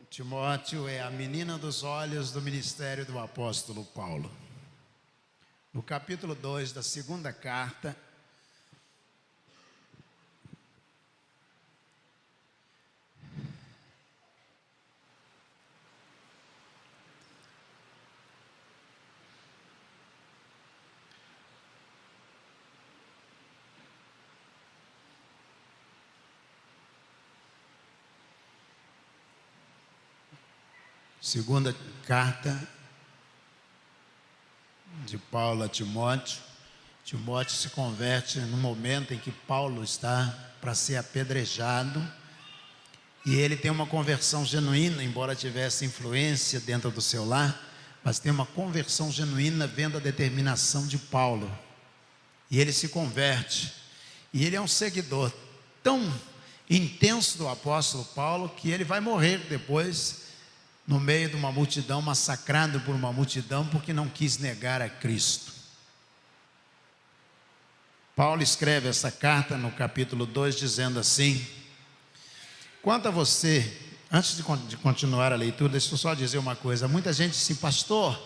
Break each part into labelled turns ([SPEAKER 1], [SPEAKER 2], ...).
[SPEAKER 1] Timóteo é a menina dos olhos do ministério do apóstolo Paulo. No capítulo 2 da segunda carta, segunda carta de Paulo a Timóteo. Timóteo se converte no momento em que Paulo está para ser apedrejado, e ele tem uma conversão genuína, embora tivesse influência dentro do seu lar, mas tem uma conversão genuína vendo a determinação de Paulo, e ele se converte, e ele é um seguidor tão intenso do apóstolo Paulo que ele vai morrer depois no meio de uma multidão, massacrado por uma multidão, porque não quis negar a Cristo. Paulo escreve essa carta no capítulo 2, dizendo assim: quanto a você, antes de continuar a leitura, deixa eu só dizer uma coisa. Muita gente diz assim: pastor,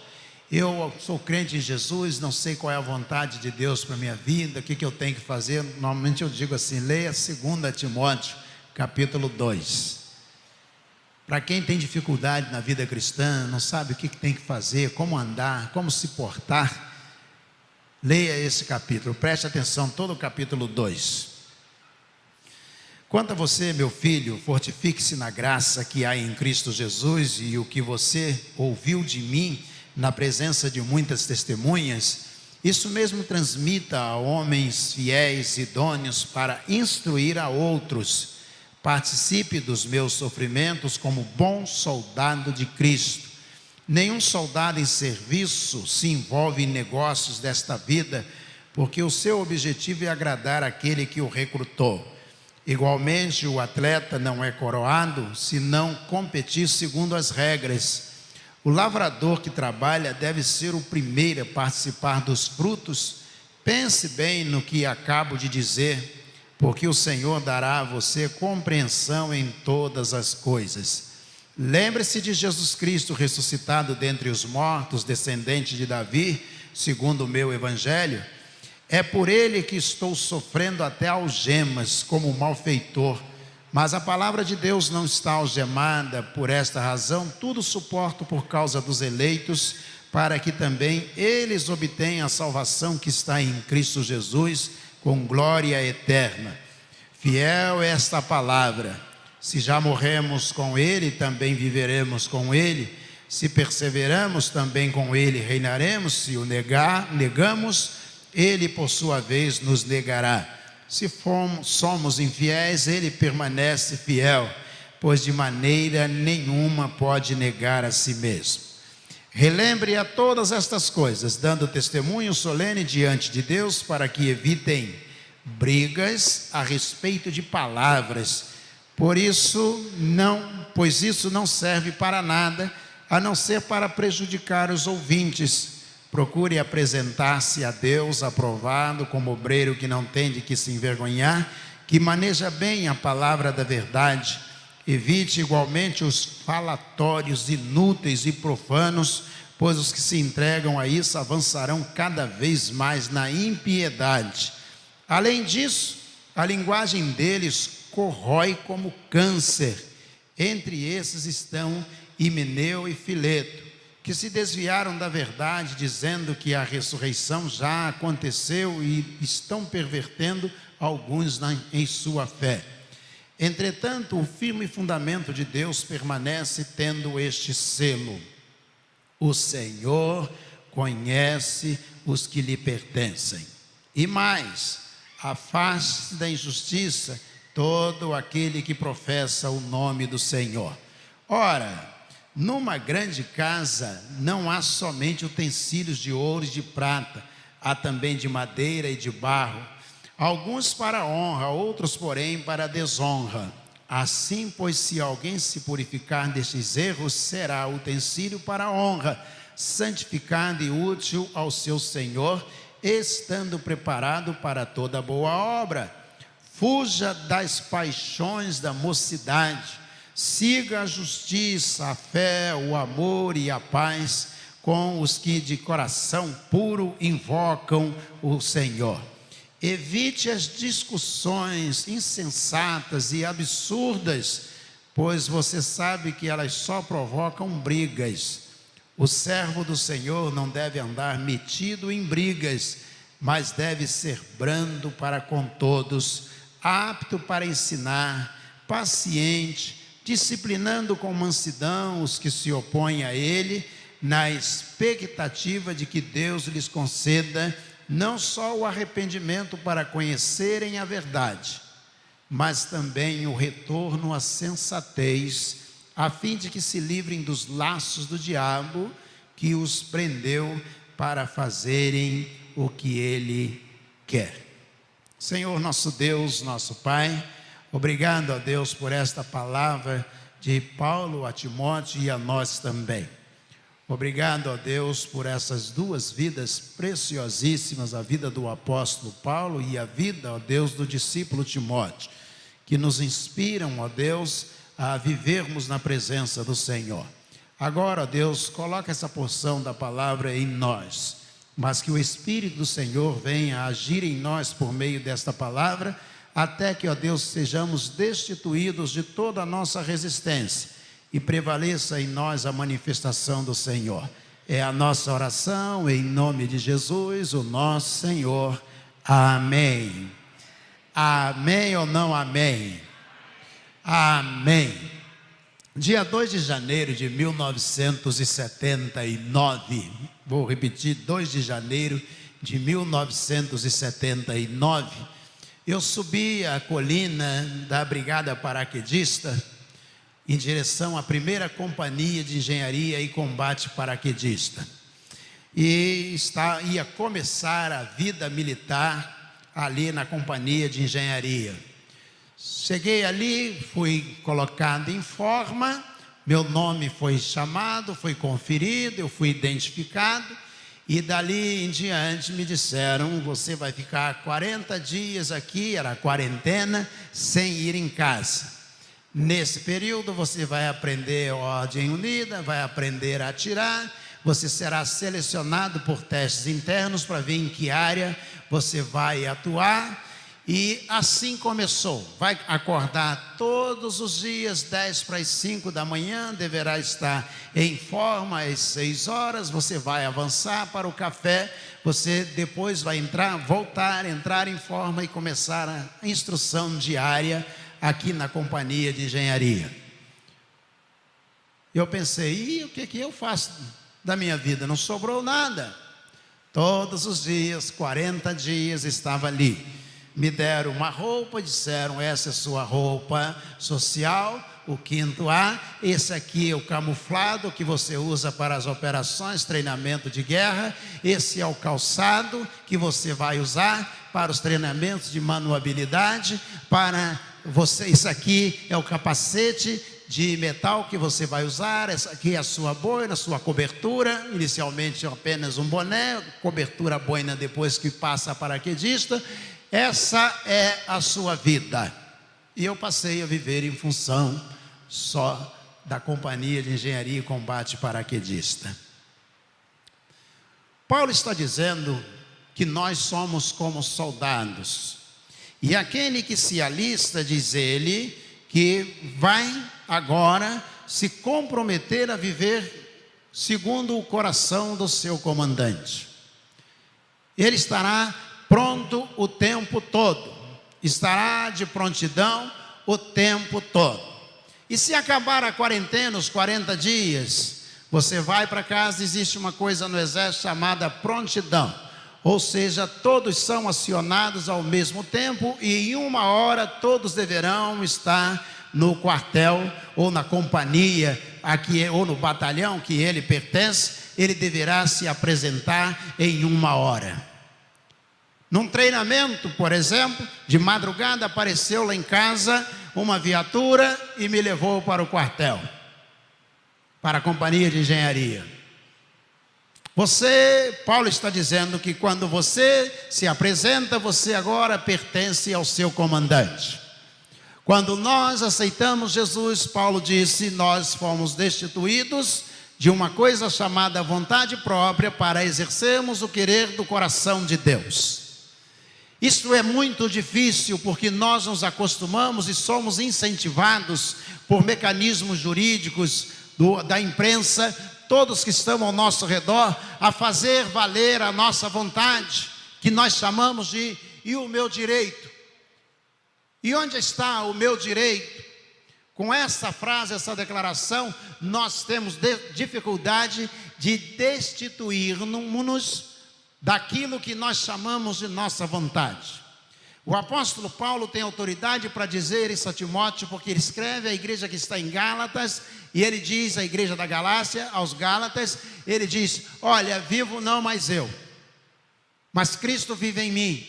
[SPEAKER 1] eu sou crente em Jesus, não sei qual é a vontade de Deus para a minha vida, o que eu tenho que fazer. Normalmente eu digo assim: leia 2 Timóteo, capítulo 2. Para quem tem dificuldade na vida cristã, não sabe o que tem que fazer, como andar, como se portar, leia esse capítulo, preste atenção, todo o capítulo 2. Quanto a você, meu filho, fortifique-se na graça que há em Cristo Jesus, e o que você ouviu de mim na presença de muitas testemunhas, isso mesmo transmita a homens fiéis, idôneos, para instruir a outros. Participe dos meus sofrimentos como bom soldado de Cristo. Nenhum soldado em serviço se envolve em negócios desta vida, porque o seu objetivo é agradar aquele que o recrutou. Igualmente, o atleta não é coroado se não competir segundo as regras. O lavrador que trabalha deve ser o primeiro a participar dos frutos. Pense bem no que acabo de dizer, porque o Senhor dará a você compreensão em todas as coisas. Lembre-se de Jesus Cristo ressuscitado dentre os mortos, descendente de Davi, segundo o meu evangelho. É por ele que estou sofrendo até algemas como malfeitor, mas a palavra de Deus não está algemada. Por esta razão tudo suporto por causa dos eleitos, para que também eles obtenham a salvação que está em Cristo Jesus, com glória eterna. Fiel é esta palavra: se já morremos com ele, também viveremos com ele. Se perseveramos, também com ele reinaremos. Se o negamos, ele por sua vez nos negará. Se somos infiéis, ele permanece fiel, pois de maneira nenhuma pode negar a si mesmo. Relembre a todas estas coisas, dando testemunho solene diante de Deus, para que evitem brigas a respeito de palavras, pois isso não serve para nada, a não ser para prejudicar os ouvintes. Procure apresentar-se a Deus aprovado, como obreiro que não tem de que se envergonhar, que maneja bem a palavra da verdade. Evite igualmente os falatórios inúteis e profanos, pois os que se entregam a isso avançarão cada vez mais na impiedade. Além disso, a linguagem deles corrói como câncer. Entre esses estão Himeneu e Fileto, que se desviaram da verdade, dizendo que a ressurreição já aconteceu, e estão pervertendo alguns em sua fé. Entretanto, o firme fundamento de Deus permanece, tendo este selo: o Senhor conhece os que lhe pertencem. E mais, afaste da injustiça todo aquele que professa o nome do Senhor. Ora, numa grande casa não há somente utensílios de ouro e de prata, há também de madeira e de barro, alguns para honra, outros porém para desonra. Assim, pois, se alguém se purificar destes erros, será utensílio para honra, santificado e útil ao seu Senhor, estando preparado para toda boa obra. Fuja das paixões da mocidade, Siga a justiça, a fé, o amor e a paz com os que de coração puro invocam o Senhor. Evite as discussões insensatas e absurdas, pois você sabe que elas só provocam brigas. O servo do Senhor não deve andar metido em brigas, mas deve ser brando para com todos, apto para ensinar, paciente, disciplinando com mansidão os que se opõem a ele, na expectativa de que Deus lhes conceda não só o arrependimento para conhecerem a verdade, mas também o retorno à sensatez, a fim de que se livrem dos laços do diabo que os prendeu para fazerem o que ele quer. Senhor nosso Deus, nosso Pai, obrigado a Deus por esta palavra de Paulo a Timóteo e a nós também. Obrigado a Deus por essas duas vidas preciosíssimas, a vida do apóstolo Paulo e a vida, ó Deus, do discípulo Timóteo, que nos inspiram, ó Deus, a vivermos na presença do Senhor. Agora, ó Deus, coloca essa porção da palavra em nós, mas que o Espírito do Senhor venha agir em nós por meio desta palavra, até que, ó Deus, sejamos destituídos de toda a nossa resistência e prevaleça em nós a manifestação do Senhor. É a nossa oração em nome de Jesus, o nosso Senhor. Amém. Amém ou não amém? Amém. Dia 2 de janeiro de 1979, vou repetir, 2 de janeiro de 1979, eu subi a colina da Brigada Paraquedista em direção à primeira companhia de engenharia e combate paraquedista. E ia começar a vida militar ali na companhia de engenharia. Cheguei ali, fui colocado em forma, meu nome foi chamado, foi conferido, eu fui identificado, e dali em diante me disseram: você vai ficar 40 dias aqui, era a quarentena, sem ir em casa. Nesse período você vai aprender ordem unida, vai aprender a atirar, você será selecionado por testes internos para ver em que área você vai atuar. E assim começou. Vai acordar todos os dias 10 para as 5 da manhã, deverá estar em forma às 6 horas, você vai avançar para o café, você depois vai entrar em forma e começar a instrução diária aqui na companhia de engenharia. Eu pensei, e o que eu faço da minha vida? Não sobrou nada. Todos os dias, 40 dias, estava ali. Me deram uma roupa, disseram: essa é sua roupa social, o 5º A. Esse aqui é o camuflado que você usa para as operações, treinamento de guerra. Esse é o calçado que você vai usar para os treinamentos de manualidade, isso aqui é o capacete de metal que você vai usar, essa aqui é a sua boina, a sua cobertura, inicialmente apenas um boné, cobertura boina depois que passa a paraquedista. Essa é a sua vida. E eu passei a viver em função só da companhia de engenharia e combate paraquedista. Paulo está dizendo que nós somos como soldados. E aquele que se alista, diz ele, que vai agora se comprometer a viver segundo o coração do seu comandante. Ele estará pronto o tempo todo, estará de prontidão o tempo todo. E se acabar a quarentena, os 40 dias, você vai para casa, existe uma coisa no exército chamada prontidão. Ou seja, todos são acionados ao mesmo tempo e em 1 hora todos deverão estar no quartel ou na companhia ou no batalhão que ele pertence. Ele deverá se apresentar em 1 hora. Num treinamento, por exemplo, de madrugada apareceu lá em casa uma viatura e me levou para o quartel, para a companhia de engenharia. Paulo está dizendo que quando você se apresenta, você agora pertence ao seu comandante. Quando nós aceitamos Jesus, Paulo disse, nós fomos destituídos de uma coisa chamada vontade própria para exercermos o querer do coração de Deus. Isso é muito difícil porque nós nos acostumamos e somos incentivados por mecanismos jurídicos da imprensa, todos que estão ao nosso redor, a fazer valer a nossa vontade, que nós chamamos de "e o meu direito". E onde está o meu direito? Com essa frase, essa declaração, nós temos dificuldade de destituir-nos daquilo que nós chamamos de nossa vontade. O apóstolo Paulo tem autoridade para dizer isso a Timóteo, porque ele escreve à igreja que está em Gálatas, e ele diz à igreja da Galácia, aos Gálatas, ele diz: olha, vivo não mais eu, mas Cristo vive em mim.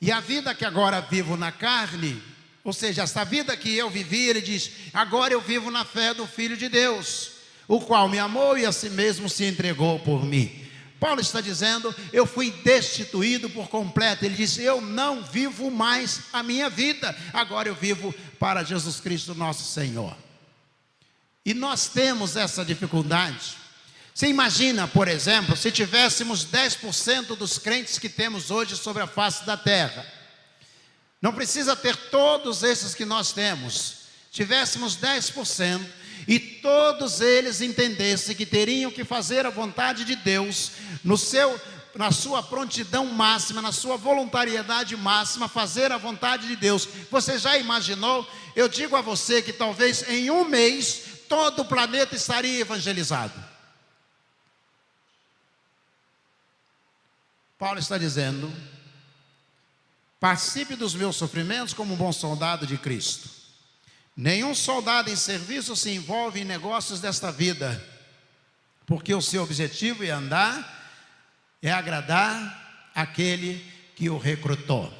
[SPEAKER 1] E a vida que agora vivo na carne, ou seja, essa vida que eu vivi, ele diz, agora eu vivo na fé do Filho de Deus, o qual me amou e a si mesmo se entregou por mim. Paulo está dizendo, eu fui destituído por completo. Ele disse, eu não vivo mais a minha vida, agora eu vivo para Jesus Cristo nosso Senhor. E nós temos essa dificuldade. Você imagina, por exemplo, se tivéssemos 10% dos crentes que temos hoje sobre a face da terra. Não precisa ter todos esses que nós temos. Tivéssemos 10% e todos eles entendessem que teriam que fazer a vontade de Deus, na sua prontidão máxima, na sua voluntariedade máxima, fazer a vontade de Deus. Você já imaginou? Eu digo a você que talvez em um mês todo o planeta estaria evangelizado. Paulo está dizendo, participe dos meus sofrimentos como um bom soldado de Cristo. Nenhum soldado em serviço se envolve em negócios desta vida, porque o seu objetivo é agradar aquele que o recrutou.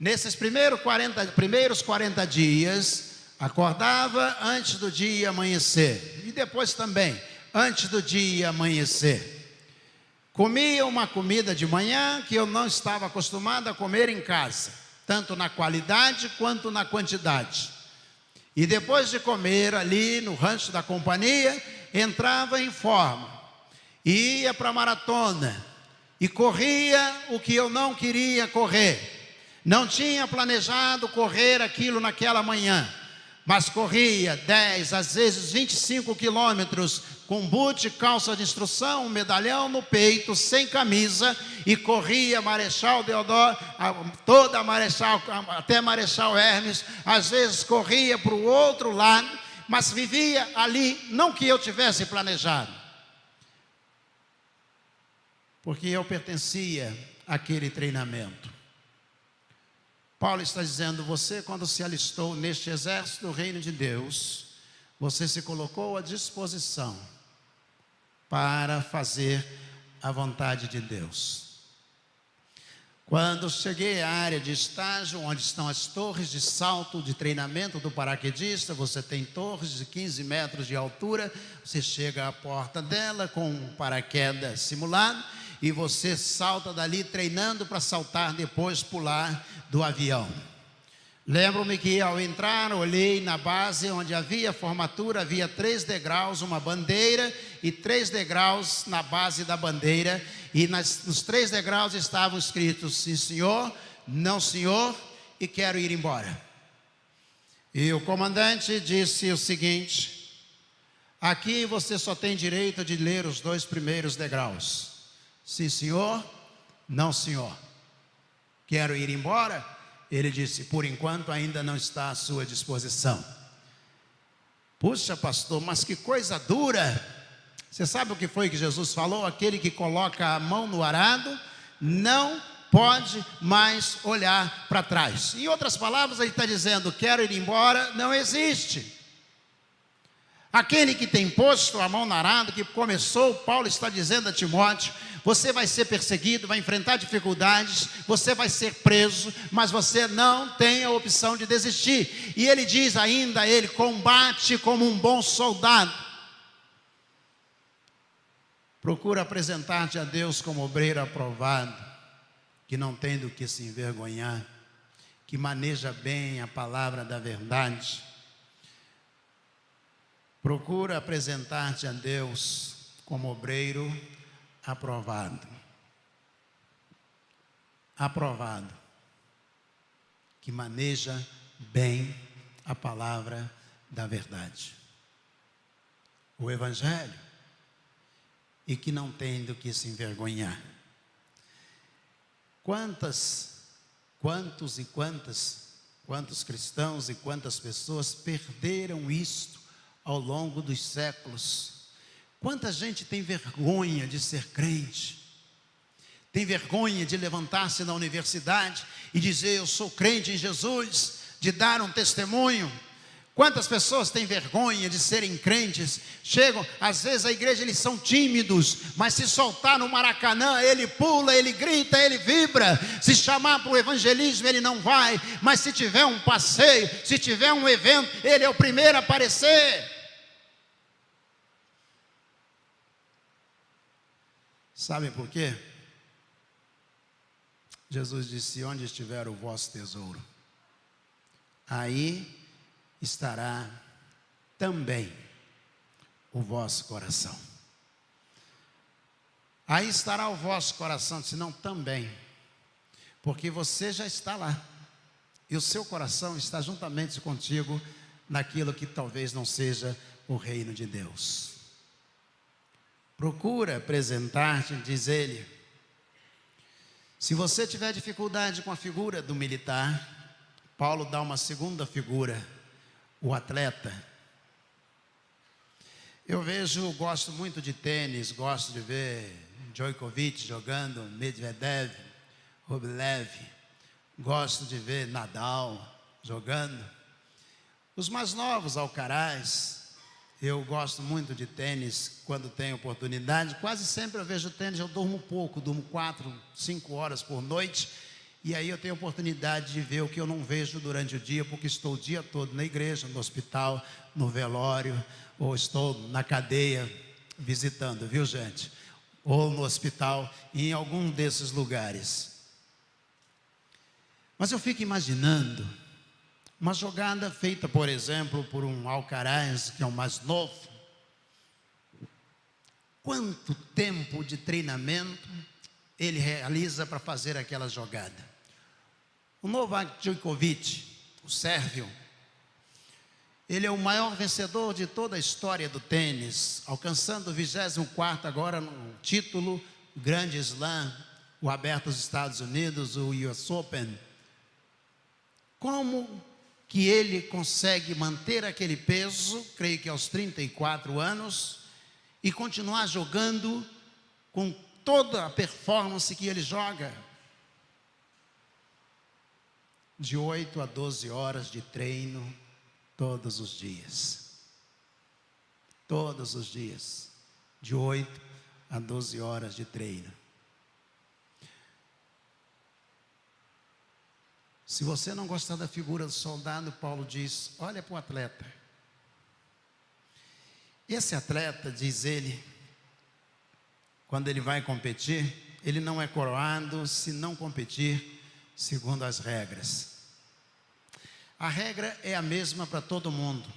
[SPEAKER 1] Nesses primeiros 40 dias, acordava antes do dia amanhecer, e depois também, antes do dia amanhecer. Comia uma comida de manhã que eu não estava acostumado a comer em casa, tanto na qualidade quanto na quantidade. E depois de comer ali no rancho da companhia, entrava em forma, ia para a maratona e corria o que eu não queria correr. Não tinha planejado correr aquilo naquela manhã, mas corria 10, às vezes 25 quilômetros, com boot, calça de instrução, um medalhão no peito, sem camisa, e corria Marechal Deodoro, toda a Marechal, até Marechal Hermes, às vezes corria para o outro lado, mas vivia ali, não que eu tivesse planejado, porque eu pertencia àquele treinamento. Paulo está dizendo, você quando se alistou neste exército do reino de Deus, você se colocou à disposição para fazer a vontade de Deus. Quando cheguei à área de estágio, onde estão as torres de salto de treinamento do paraquedista, você tem torres de 15 metros de altura, você chega à porta dela com um paraquedas simulado, e você salta dali treinando para saltar depois, pular do avião. Lembro-me que ao entrar, olhei na base onde havia formatura, havia 3 degraus, uma bandeira e 3 degraus na base da bandeira, e nos 3 degraus estavam escritos, sim senhor, não senhor, e quero ir embora. E o comandante disse o seguinte, aqui você só tem direito de ler os 2 primeiros degraus, sim senhor, não senhor, quero ir embora. Ele disse, por enquanto ainda não está à sua disposição. Puxa, pastor, mas que coisa dura. Você sabe o que foi que Jesus falou? Aquele que coloca a mão no arado não pode mais olhar para trás. Em outras palavras, ele está dizendo, quero ir embora, não existe. Aquele que tem posto a mão no arado, que começou, Paulo está dizendo a Timóteo, você vai ser perseguido, vai enfrentar dificuldades, você vai ser preso, mas você não tem a opção de desistir. E ele diz ainda, ele combate como um bom soldado. Procura apresentar-te a Deus como obreiro aprovado, que não tem do que se envergonhar, que maneja bem a palavra da verdade, procura apresentar-te a Deus como obreiro aprovado. Aprovado, que maneja bem a palavra da verdade, o Evangelho, e que não tem do que se envergonhar. Quantos cristãos e quantas pessoas perderam isto ao longo dos séculos? Quanta gente tem vergonha de ser crente, tem vergonha de levantar-se na universidade e dizer: eu sou crente em Jesus, de dar um testemunho. Quantas pessoas têm vergonha de serem crentes? Chegam, às vezes a igreja, eles são tímidos, mas se soltar no Maracanã, ele pula, ele grita, ele vibra. Se chamar para o evangelismo, ele não vai, mas se tiver um passeio, se tiver um evento, ele é o primeiro a aparecer. Sabem por quê? Jesus disse: onde estiver o vosso tesouro, aí estará também o vosso coração. Aí estará o vosso coração, senão também, porque você já está lá, e o seu coração está juntamente contigo naquilo que talvez não seja o reino de Deus. Procura apresentar-te, diz ele. Se você tiver dificuldade com a figura do militar, Paulo dá uma segunda figura, o atleta. Eu gosto muito de tênis, gosto de ver Djokovic jogando, Medvedev, Rublev, gosto de ver Nadal jogando. Os mais novos, Alcaraz. Eu gosto muito de tênis quando tenho oportunidade. Quase sempre eu vejo tênis, eu durmo pouco, durmo 4, 5 horas por noite. E aí eu tenho oportunidade de ver o que eu não vejo durante o dia, porque estou o dia todo na igreja, no hospital, no velório, ou estou na cadeia visitando, viu gente? Ou no hospital, em algum desses lugares. Mas eu fico imaginando uma jogada feita, por exemplo, por um Alcaraz, que é o mais novo. Quanto tempo de treinamento ele realiza para fazer aquela jogada? O Novak Djokovic, o sérvio, ele é o maior vencedor de toda a história do tênis, alcançando o 24º agora no título Grand Slam, o aberto dos Estados Unidos, o US Open. Como que ele consegue manter aquele peso, creio que aos 34 anos, e continuar jogando com toda a performance que ele joga? De 8 a 12 horas de treino todos os dias. Todos os dias. De 8 a 12 horas de treino. Se você não gostar da figura do soldado, Paulo diz: olha para o atleta. Esse atleta, diz ele, quando ele vai competir, ele não é coroado se não competir segundo as regras. A regra é a mesma para todo mundo.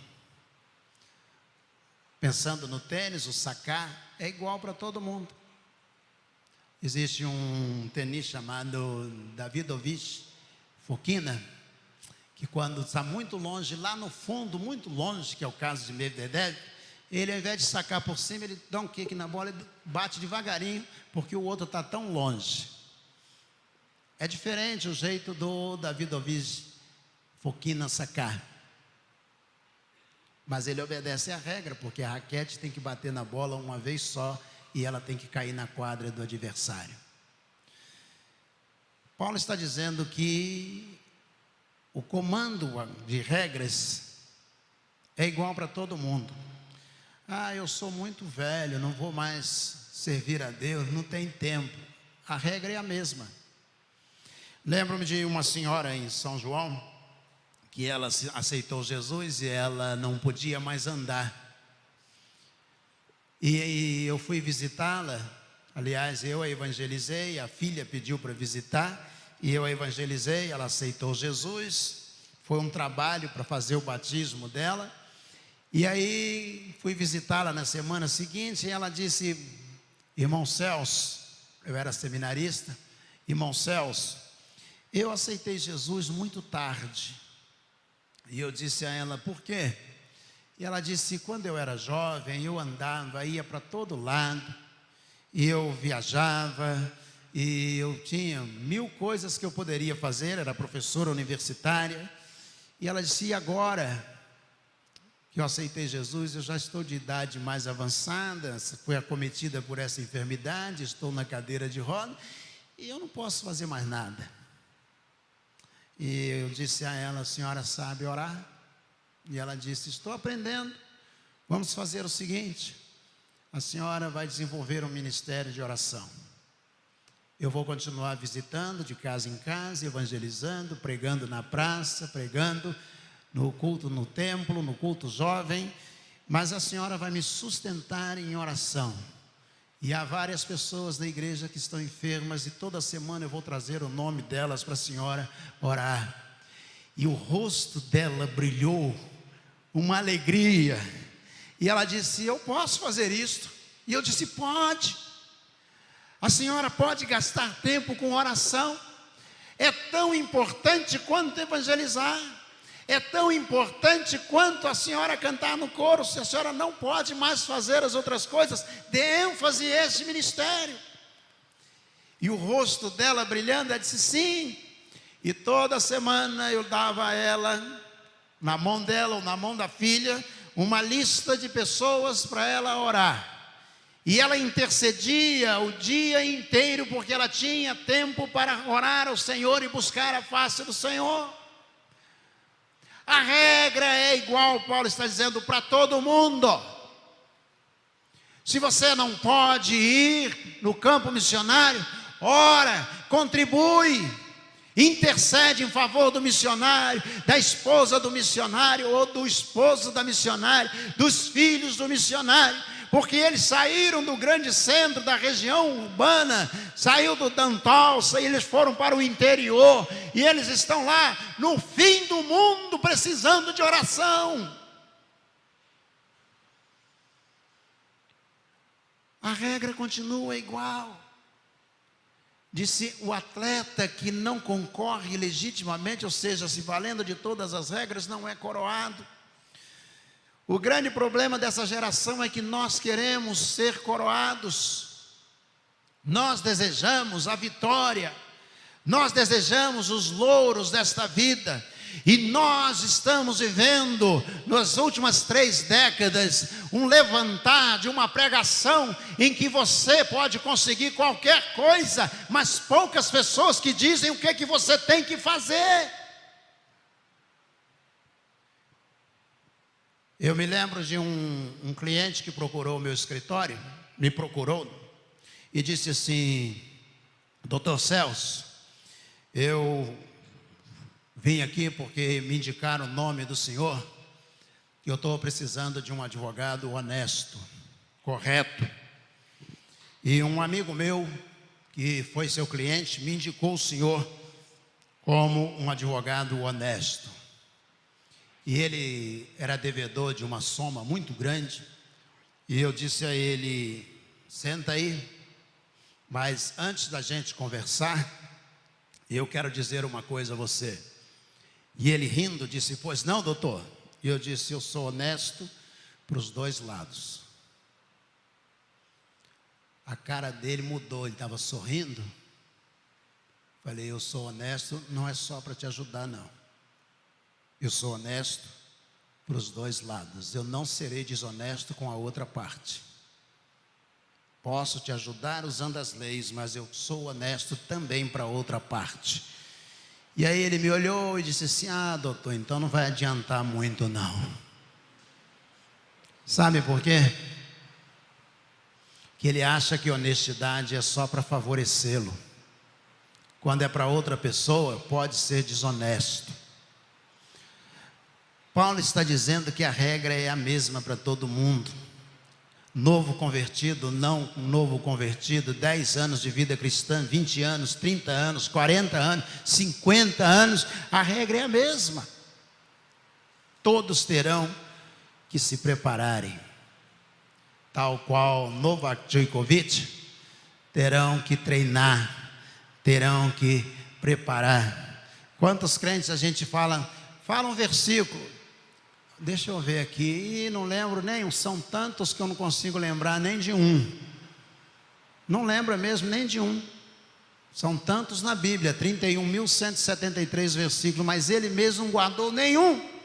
[SPEAKER 1] Pensando no tênis, o sacar é igual para todo mundo. Existe um tenista chamado Davidovich Fokina, que quando está muito longe, lá no fundo, muito longe, que é o caso de Medvedev, ele, ao invés de sacar por cima, ele dá um kick na bola e bate devagarinho, porque o outro está tão longe. É diferente o jeito do Davidovich Fokina sacar. Mas ele obedece à regra, porque a raquete tem que bater na bola uma vez só e ela tem que cair na quadra do adversário. Paulo está dizendo que o comando de regras é igual para todo mundo. Ah, eu sou muito velho, não vou mais servir a Deus, não tem tempo. A regra é a mesma. Lembro-me de uma senhora em São João, que ela aceitou Jesus e ela não podia mais andar. E eu fui visitá-la, aliás, eu a evangelizei, a filha pediu para visitar, e eu a evangelizei, ela aceitou Jesus. Foi um trabalho para fazer o batismo dela. E aí fui visitá-la na semana seguinte e ela disse: irmão Celso, eu era seminarista, irmão Celso, eu aceitei Jesus muito tarde. E eu disse a ela: por quê? E ela disse: quando eu era jovem, eu andava, ia para todo lado, e eu viajava, e eu tinha 1000 coisas que eu poderia fazer, era professora universitária. E ela disse: e agora que eu aceitei Jesus, eu já estou de idade mais avançada, fui acometida por essa enfermidade, estou na cadeira de roda, e eu não posso fazer mais nada. E eu disse a ela: a senhora sabe orar? E ela disse: estou aprendendo. Vamos fazer o seguinte: a senhora vai desenvolver um ministério de oração. Eu vou continuar visitando de casa em casa, evangelizando, pregando na praça, pregando no culto no templo, no culto jovem, mas a senhora vai me sustentar em oração. E há várias pessoas na igreja que estão enfermas, e toda semana eu vou trazer o nome delas para a senhora orar. E o rosto dela brilhou, uma alegria, e ela disse: eu posso fazer isto? E eu disse: pode. A senhora pode gastar tempo com oração, é tão importante quanto evangelizar, é tão importante quanto a senhora cantar no coro. Se a senhora não pode mais fazer as outras coisas, dê ênfase a esse ministério. E o rosto dela brilhando, ela disse: sim. E toda semana eu dava a ela, na mão dela ou na mão da filha, uma lista de pessoas para ela orar. E ela intercedia o dia inteiro, porque ela tinha tempo para orar ao Senhor e buscar a face do Senhor. A regra é igual, Paulo está dizendo, para todo mundo. Se você não pode ir no campo missionário, ora, contribui, intercede em favor do missionário, da esposa do missionário ou do esposo da missionária, dos filhos do missionário. Porque eles saíram do grande centro da região urbana, saiu do Dantal, eles foram para o interior, e eles estão lá no fim do mundo precisando de oração. A regra continua igual. Disse: o atleta que não concorre legitimamente, ou seja, se valendo de todas as regras, não é coroado. O grande problema dessa geração é que nós queremos ser coroados, nós desejamos a vitória, nós desejamos os louros desta vida, e nós estamos vivendo, nas últimas 3 décadas, um levantar de uma pregação em que você pode conseguir qualquer coisa, mas poucas pessoas que dizem o que você tem que fazer. Eu me lembro de um cliente que procurou o meu escritório, me procurou e disse assim: doutor Celso, eu vim aqui porque me indicaram o nome do senhor, que eu estou precisando de um advogado honesto, correto. E um amigo meu, que foi seu cliente, me indicou o senhor como um advogado honesto. E ele era devedor de uma soma muito grande. E eu disse a ele: senta aí, mas antes da gente conversar, eu quero dizer uma coisa a você. E ele rindo disse: pois não, doutor? E eu disse: eu sou honesto para os 2 lados. A cara dele mudou, ele estava sorrindo. Falei: eu sou honesto, não é só para te ajudar não. Eu sou honesto para os 2 lados. Eu não serei desonesto com a outra parte. Posso te ajudar usando as leis, mas eu sou honesto também para a outra parte. E aí ele me olhou e disse assim: ah, doutor, então não vai adiantar muito não. Sabe por quê? Que ele acha que honestidade é só para favorecê-lo. Quando é para outra pessoa, pode ser desonesto. Paulo está dizendo que a regra é a mesma para todo mundo. Novo convertido, não novo convertido, 10 anos de vida cristã, 20 anos, 30 anos, 40 anos, 50 anos, a regra é a mesma. Todos terão que se prepararem, tal qual Novak Djokovic, terão que treinar, terão que preparar. Quantos crentes a gente fala um versículo, deixa eu ver aqui, e não lembro nenhum, são tantos que eu não consigo lembrar nem de um, não lembro mesmo nem de um, são tantos na Bíblia, 31.173 versículos, mas ele mesmo não guardou nenhum.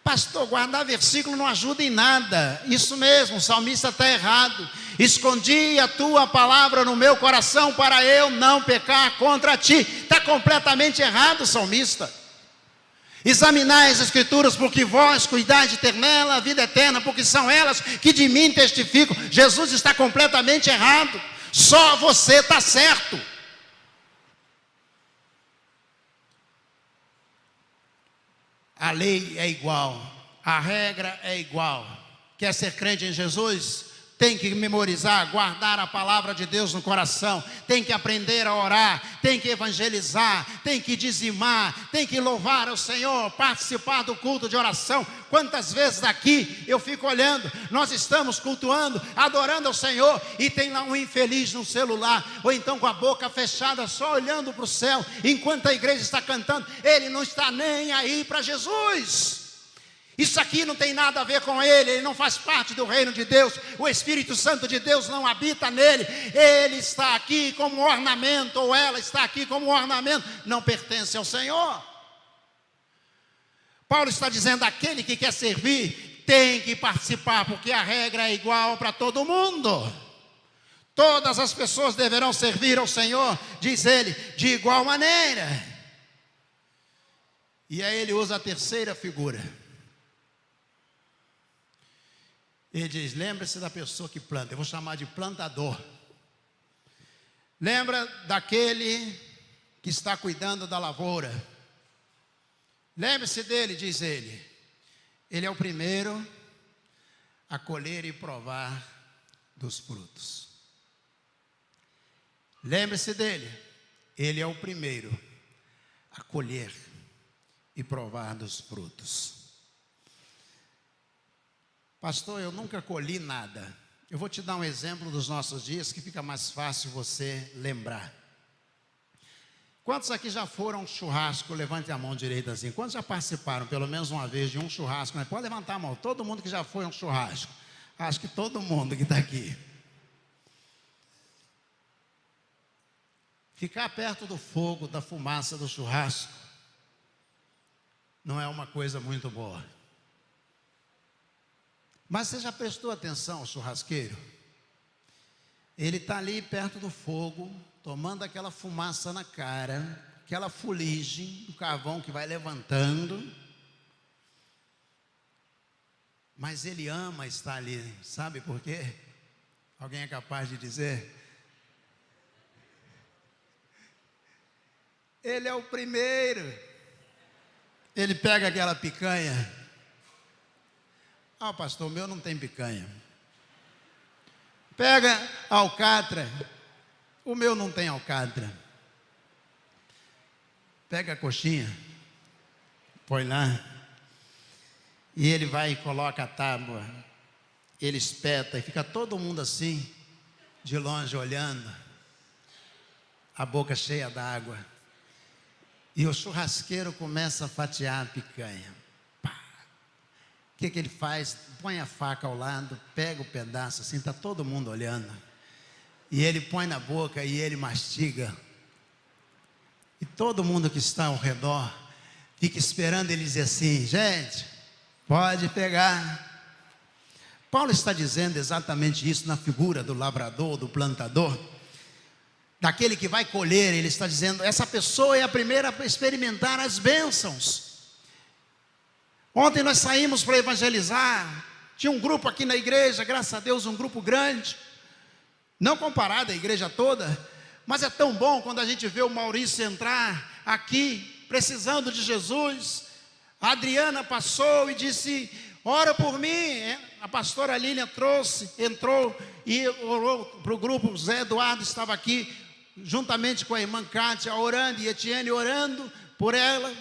[SPEAKER 1] Pastor, guardar versículo não ajuda em nada. Isso mesmo, o salmista está errado. Escondi a tua palavra no meu coração para eu não pecar contra ti. Está completamente errado o salmista. Examinai as escrituras, porque vós cuidais de ter nela a vida eterna, porque são elas que de mim testificam. Jesus está completamente errado. Só você está certo. A lei é igual, a regra é igual. Quer ser crente em Jesus? Tem que memorizar, guardar a palavra de Deus no coração, tem que aprender a orar, tem que evangelizar, tem que dizimar, tem que louvar ao Senhor, participar do culto de oração. Quantas vezes aqui eu fico olhando, nós estamos cultuando, adorando ao Senhor, e tem lá um infeliz no celular, ou então com a boca fechada, só olhando para o céu, enquanto a igreja está cantando, ele não está nem aí para Jesus. Isso aqui não tem nada a ver com ele não faz parte do reino de Deus, o Espírito Santo de Deus não habita nele, ele está aqui como ornamento, ou ela está aqui como ornamento, não pertence ao Senhor. Paulo está dizendo, aquele que quer servir, tem que participar, porque a regra é igual para todo mundo. Todas as pessoas deverão servir ao Senhor, diz ele, de igual maneira. E aí ele usa a terceira figura. Ele diz, lembre-se da pessoa que planta, eu vou chamar de plantador. Lembra daquele que está cuidando da lavoura. Lembre-se dele, diz ele. Ele é o primeiro a colher e provar dos frutos. Lembre-se dele. Ele é o primeiro a colher e provar dos frutos. Pastor, eu nunca colhi nada. Eu vou te dar um exemplo dos nossos dias que fica mais fácil você lembrar. Quantos aqui já foram a um churrasco? Levante a mão direita assim. Quantos já participaram pelo menos uma vez de um churrasco? Né? Pode levantar a mão. Todo mundo que já foi a um churrasco. Acho que todo mundo que está aqui. Ficar perto do fogo, da fumaça do churrasco, não é uma coisa muito boa. Mas você já prestou atenção ao churrasqueiro? Ele está ali perto do fogo, tomando aquela fumaça na cara, aquela fuligem do carvão que vai levantando. Mas ele ama estar ali, sabe por quê? Alguém é capaz de dizer? Ele é o primeiro. Ele pega aquela picanha. Ah, pastor, o meu não tem picanha. Pega a alcatra. O meu não tem alcatra. Pega a coxinha. Põe lá. E ele vai e coloca a tábua. Ele espeta e fica todo mundo assim, de longe olhando. A boca cheia d'água. E o churrasqueiro começa a fatiar a picanha. O que ele faz? Põe a faca ao lado, pega o pedaço assim, está todo mundo olhando. E ele põe na boca e ele mastiga. E todo mundo que está ao redor fica esperando ele dizer assim, gente, pode pegar. Paulo está dizendo exatamente isso na figura do lavrador, do plantador. Daquele que vai colher, ele está dizendo, essa pessoa é a primeira a experimentar as bênçãos. Ontem nós saímos para evangelizar, tinha um grupo aqui na igreja, graças a Deus, um grupo grande, não comparado à igreja toda, mas é tão bom quando a gente vê o Maurício entrar aqui, precisando de Jesus. A Adriana passou e disse, ora por mim. A pastora Lília entrou e orou para o grupo. O Zé Eduardo estava aqui, juntamente com a irmã Kátia, orando, e Etienne orando por ela.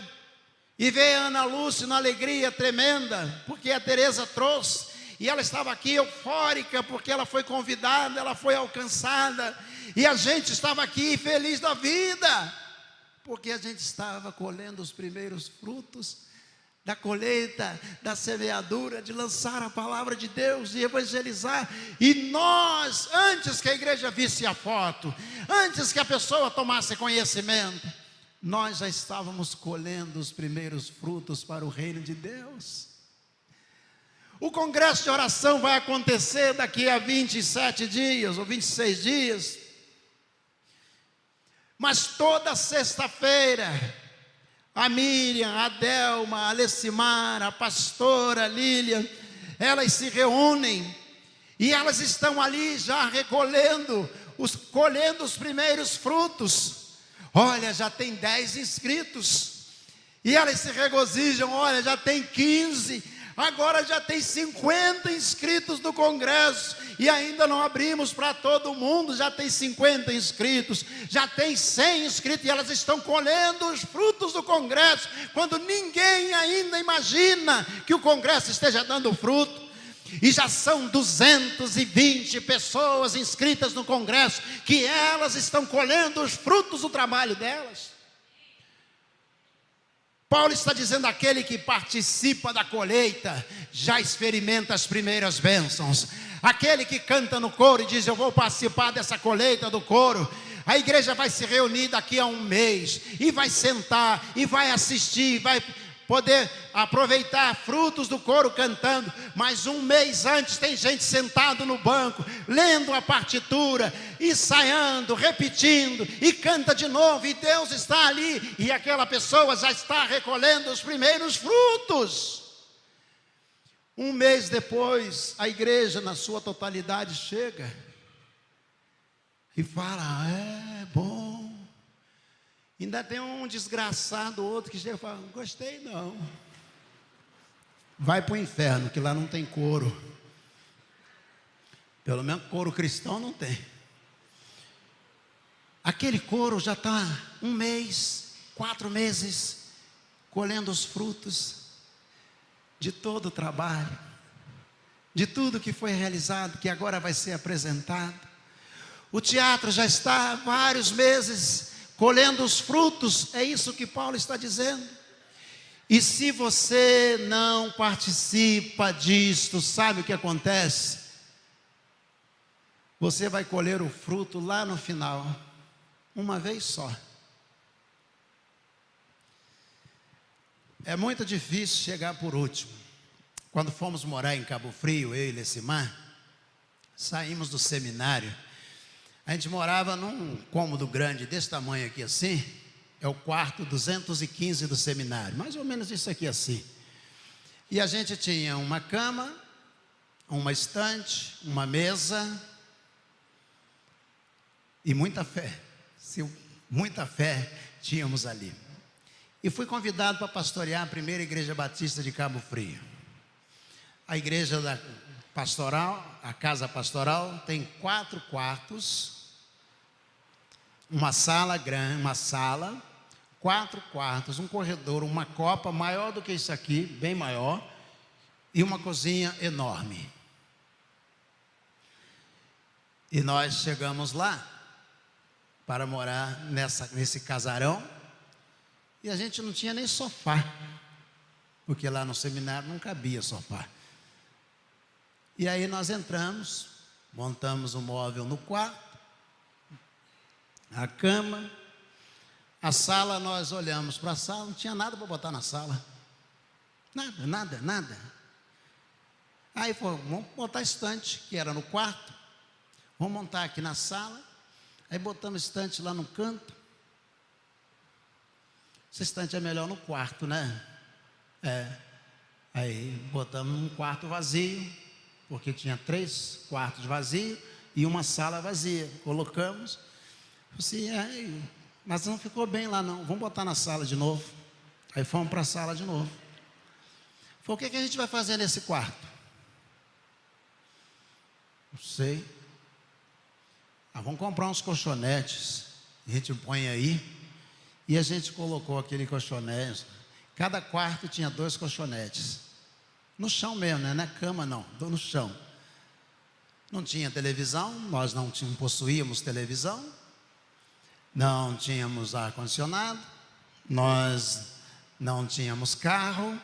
[SPEAKER 1] E veio a Ana Lúcia na alegria tremenda, porque a Tereza trouxe. E ela estava aqui eufórica, porque ela foi convidada, ela foi alcançada. E a gente estava aqui feliz da vida, porque a gente estava colhendo os primeiros frutos da colheita, da semeadura, de lançar a palavra de Deus, de evangelizar. E nós, antes que a igreja visse a foto, antes que a pessoa tomasse conhecimento, nós já estávamos colhendo os primeiros frutos para o reino de Deus. O congresso de oração vai acontecer daqui a 27 dias ou 26 dias. Mas toda sexta-feira, a Miriam, a Delma, a Alessimar, a pastora Lília, elas se reúnem e elas estão ali já colhendo os primeiros frutos. Olha, já tem 10 inscritos. E elas se regozijam, olha, já tem 15, agora já tem 50 inscritos no congresso. E ainda não abrimos para todo mundo, já tem 50 inscritos, já tem 100 inscritos. E elas estão colhendo os frutos do congresso, quando ninguém ainda imagina que o congresso esteja dando fruto. E já são 220 pessoas inscritas no congresso, que elas estão colhendo os frutos do trabalho delas. Paulo está dizendo: aquele que participa da colheita já experimenta as primeiras bênçãos. Aquele que canta no coro e diz: eu vou participar dessa colheita do coro. A igreja vai se reunir daqui a um mês, e vai sentar, e vai assistir, vai poder aproveitar frutos do coro cantando. Mas um mês antes tem gente sentado no banco, lendo a partitura, ensaiando, repetindo, e canta de novo, e Deus está ali, e aquela pessoa já está recolhendo os primeiros frutos. Um mês depois, a igreja na sua totalidade chega e fala: é bom. Ainda tem um desgraçado outro que chega e fala: não gostei não. Vai para o inferno, que lá não tem coro. Pelo menos coro cristão não tem. Aquele coro já está 1 mês, 4 meses, colhendo os frutos de todo o trabalho, de tudo que foi realizado, que agora vai ser apresentado. O teatro já está há vários meses colhendo os frutos. É isso que Paulo está dizendo. E se você não participa disto, sabe o que acontece? Você vai colher o fruto lá no final, uma vez só. É muito difícil chegar por último. Quando fomos morar em Cabo Frio, eu e Lessimar, saímos do seminário. A gente morava num cômodo grande, desse tamanho aqui assim. É o quarto 215 do seminário, mais ou menos isso aqui assim. E a gente tinha uma cama, uma estante, uma mesa e muita fé. Muita fé tínhamos ali. E fui convidado para pastorear a primeira igreja batista de Cabo Frio. A igreja da pastoral, a casa pastoral, tem 4 quartos, uma sala grande, 4 quartos, um corredor, uma copa maior do que isso aqui, bem maior, e uma cozinha enorme. E nós chegamos lá para morar nesse casarão, e a gente não tinha nem sofá, porque lá no seminário não cabia sofá. E aí nós entramos, montamos um móvel no quarto, a cama, a sala. Nós olhamos para a sala, não tinha nada para botar na sala, nada. Aí vamos botar estante, que era no quarto, vamos montar aqui na sala. Aí botamos estante lá no canto. Esse estante é melhor no quarto, né? Aí botamos um quarto vazio, porque tinha 3 quartos vazios e uma sala vazia. Colocamos, assim, mas não ficou bem lá não, vamos botar na sala de novo. Aí fomos para a sala de novo. Falei, o que a gente vai fazer nesse quarto? Não sei. Vamos comprar uns colchonetes. A gente põe aí. E a gente colocou aquele colchonete. Cada quarto tinha 2 colchonetes. No chão mesmo, não é na cama não, no chão. Não tinha televisão, nós não possuíamos televisão. Não tínhamos ar-condicionado. Nós não tínhamos carro.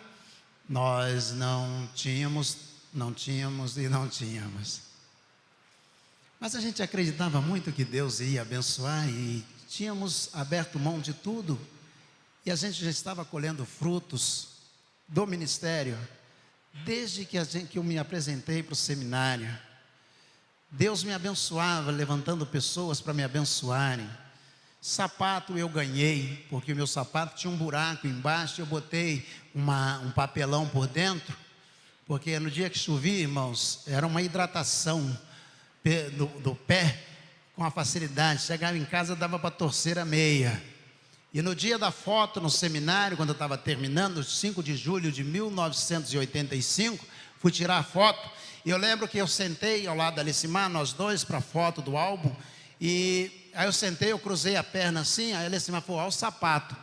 [SPEAKER 1] Nós não tínhamos. Mas a gente acreditava muito que Deus ia abençoar e tínhamos aberto mão de tudo. E a gente já estava colhendo frutos do ministério desde que eu me apresentei para o seminário. Deus me abençoava, levantando pessoas para me abençoarem. Sapato eu ganhei, porque o meu sapato tinha um buraco embaixo, eu botei um papelão por dentro, porque no dia que chovia, irmãos, era uma hidratação do pé com a facilidade. Chegava em casa, dava para torcer a meia. E no dia da foto no seminário, quando eu estava terminando, 5 de julho de 1985, fui tirar a foto. E eu lembro que eu sentei ao lado da Alecimar, nós dois, para a foto do álbum. E aí eu sentei, eu cruzei a perna assim, aí a Alecimar falou, olha o sapato.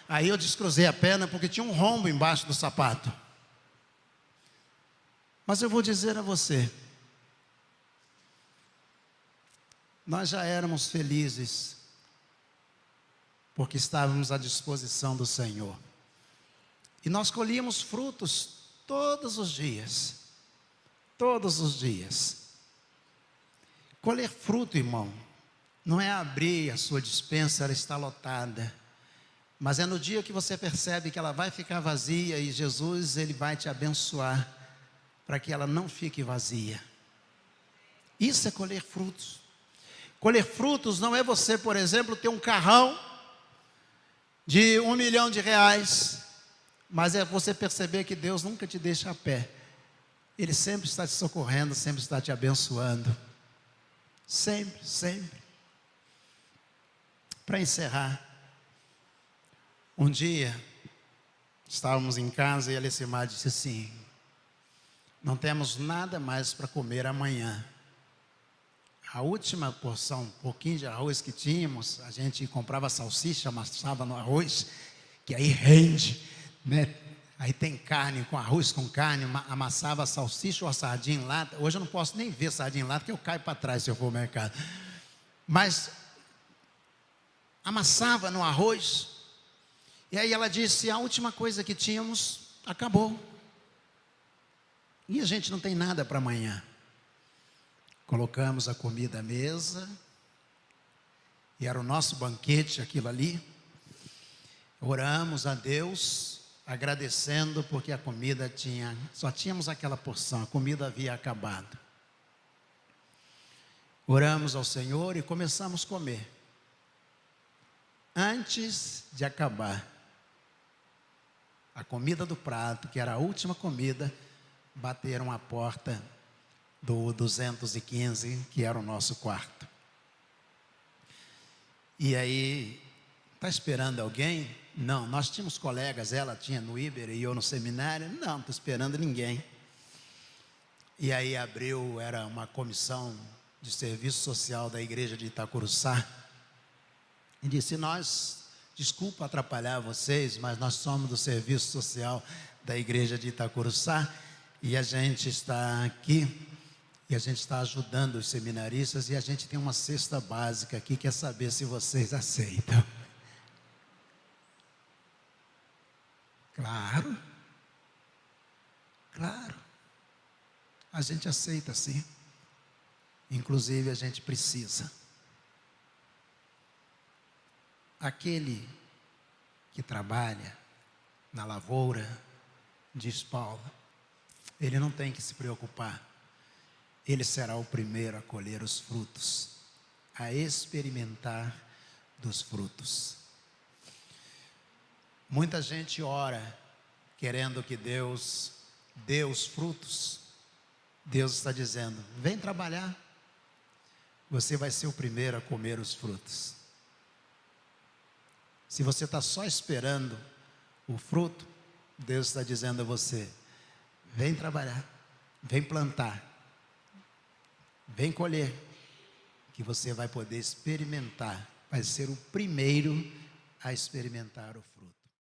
[SPEAKER 1] Aí eu descruzei a perna porque tinha um rombo embaixo do sapato. Mas eu vou dizer a você, nós já éramos felizes, porque estávamos à disposição do Senhor. E nós colhíamos frutos todos os dias. Todos os dias. Colher fruto, irmão, não é abrir a sua despensa, ela está lotada. Mas é no dia que você percebe que ela vai ficar vazia e Jesus, Ele vai te abençoar para que ela não fique vazia. Isso é colher frutos. Colher frutos não é você, por exemplo, ter um carrão de R$1 milhão, mas é você perceber que Deus nunca te deixa a pé. Ele sempre está te socorrendo, sempre está te abençoando. Sempre, sempre. Para encerrar, um dia, estávamos em casa e a Alecimar disse assim, não temos nada mais para comer amanhã. A última porção, um pouquinho de arroz que tínhamos, a gente comprava salsicha, amassava no arroz, que aí rende, né? Aí tem carne com arroz com carne, amassava a salsicha ou a sardinha em lata. Hoje eu não posso nem ver sardinha em lata, porque eu caio para trás se eu for ao mercado. Mas amassava no arroz. E aí ela disse, a última coisa que tínhamos, acabou. E a gente não tem nada para amanhã. Colocamos a comida à mesa, e era o nosso banquete aquilo ali. Oramos a Deus, agradecendo porque a comida só tínhamos aquela porção, a comida havia acabado. Oramos ao Senhor e começamos a comer. Antes de acabar a comida do prato, que era a última comida, bateram a porta do 215, que era o nosso quarto. E aí, está esperando alguém? Não, nós tínhamos colegas, ela tinha no Iber e eu no seminário. Não estou esperando ninguém. E aí abriu, era uma comissão de serviço social da igreja de Itacuruçá. E disse, desculpa atrapalhar vocês, mas nós somos do serviço social da igreja de Itacuruçá. E a gente está aqui. E a gente está ajudando os seminaristas e a gente tem uma cesta básica aqui, quer saber se vocês aceitam. Claro. Claro. A gente aceita sim. Inclusive a gente precisa. Aquele que trabalha na lavoura, diz Paulo, ele não tem que se preocupar. Ele será o primeiro a colher os frutos, a experimentar dos frutos. Muita gente ora, querendo que Deus dê os frutos. Deus está dizendo, vem trabalhar, você vai ser o primeiro a comer os frutos. Se você está só esperando o fruto, Deus está dizendo a você: vem trabalhar, vem plantar, vem colher, que você vai poder experimentar, vai ser o primeiro a experimentar o